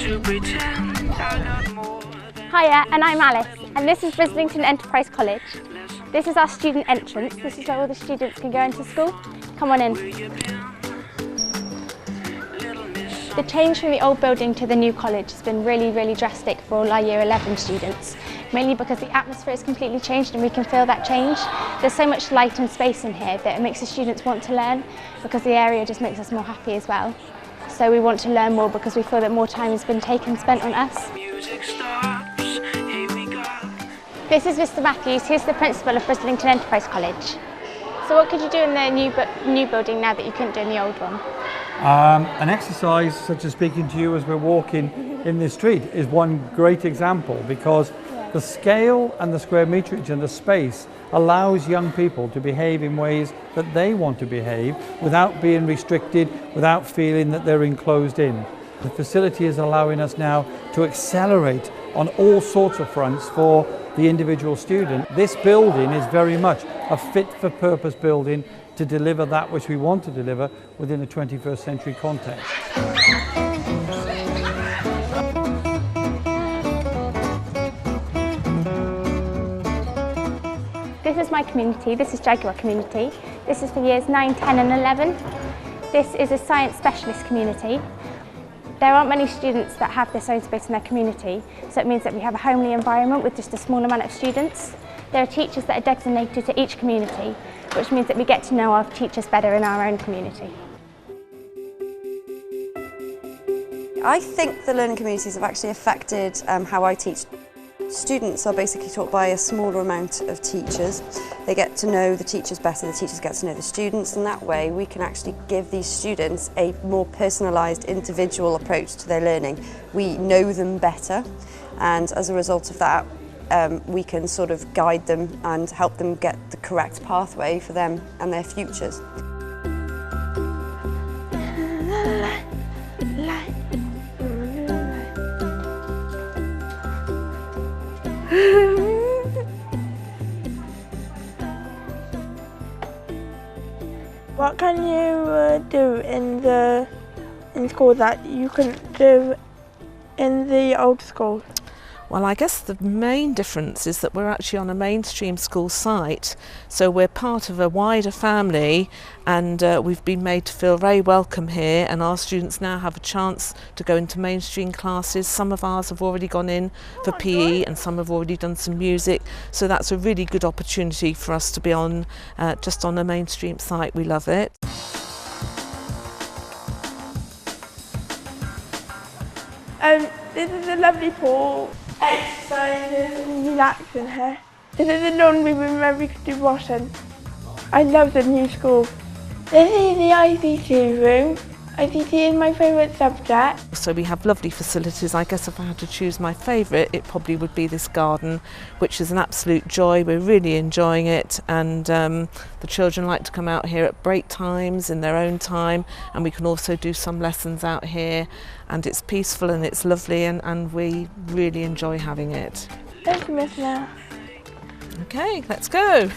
Hiya, and I'm Alice, and this is Brislington Enterprise College. This is our student entrance. This is where all the students can go into school. Come on in. The change from the old building to the new college has been really drastic for all our Year 11 students, mainly because the atmosphere has completely changed and we can feel that change. There's so much light and space in here that it makes the students want to learn, because the area just makes us more happy as well. So we want to learn more because we feel that more time has been spent on us. This is Mr Matthews. He's the principal of Brislington Enterprise College. So what could you do in the new building now that you couldn't do in the old one? An exercise such as speaking to you as we're walking in this street is one great example, because the scale and the square meterage and the space allows young people to behave in ways that they want to behave without being restricted, without feeling that they're enclosed in. The facility is allowing us now to accelerate on all sorts of fronts for the individual student. This building is very much a fit-for-purpose building to deliver that which we want to deliver within a 21st century context. This is my community. This is Jaguar community. This is for years 9, 10 and 11. This is a science specialist community. There aren't many students that have this own space in their community, so it means that we have a homely environment with just a small amount of students. There are teachers that are designated to each community, which means that we get to know our teachers better in our own community. I think the learning communities have actually affected how I teach. Students are basically taught by a smaller amount of teachers. They get to know the teachers better, the teachers get to know the students, and that way we can actually give these students a more personalised, individual approach to their learning. We know them better, and as a result of that, we can sort of guide them and help them get the correct pathway for them and their futures. What can you do in school that you couldn't do in the old school? Well, I guess the main difference is that we're actually on a mainstream school site, so we're part of a wider family, and we've been made to feel very welcome here, and our students now have a chance to go into mainstream classes. Some of ours have already gone in for PE and some have already done some music, so that's a really good opportunity for us to be on just on a mainstream site. We love it. This is a lovely pool. Exercises and relaxing here. This is the laundry room where we could do washing. I love the new school. This is the ICT room. ICT is my favourite subject. So we have lovely facilities. I guess if I had to choose my favourite, it probably would be this garden, which is an absolute joy. We're really enjoying it, and the children like to come out here at break times in their own time, and we can also do some lessons out here, and it's peaceful and it's lovely, and we really enjoy having it. Thank you, Miss now. Okay, let's go.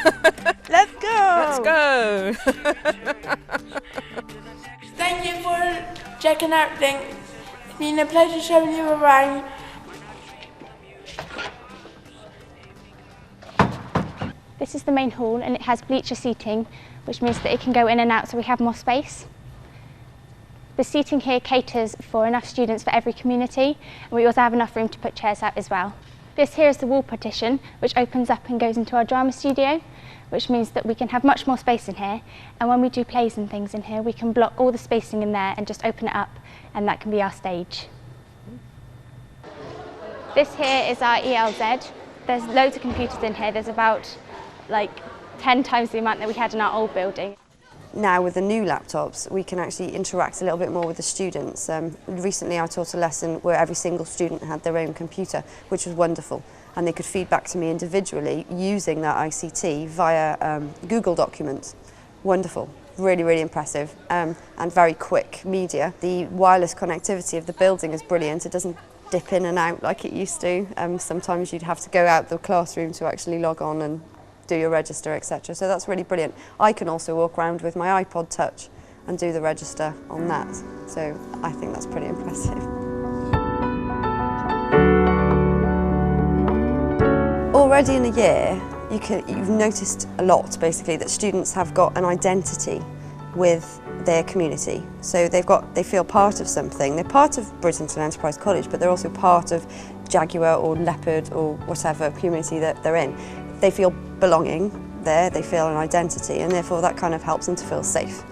Let's go. Let's go. Thank you for checking out things. It's been a pleasure showing you around. This is the main hall, and it has bleacher seating, which means that it can go in and out so we have more space. The seating here caters for enough students for every community, and we also have enough room to put chairs out as well. This here is the wall partition, which opens up and goes into our drama studio, which means that we can have much more space in here, and when we do plays and things in here, we can block all the spacing in there and just open it up, and that can be our stage. This here is our ELZ. There's loads of computers in here. There's about 10 times the amount that we had in our old building. Now with the new laptops, we can actually interact a little bit more with the students. Recently I taught a lesson where every single student had their own computer, which was wonderful, and they could feed back to me individually using that ICT via Google Documents. Wonderful, really impressive, and very quick media. The wireless connectivity of the building is brilliant. It doesn't dip in and out like it used to. Sometimes you'd have to go out the classroom to actually log on and do your register, etc. So that's really brilliant. I can also walk around with my iPod Touch and do the register on that. So I think that's pretty impressive. already in a year, you've noticed a lot, basically, that students have got an identity with their community. So they feel part of something. They're part of Brislington Enterprise College, but they're also part of Jaguar or Leopard or whatever community that they're in. They feel belonging there, they feel an identity, and therefore that kind of helps them to feel safe.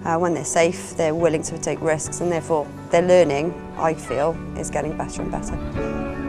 When they're safe, they're willing to take risks, and therefore their learning, I feel, is getting better and better.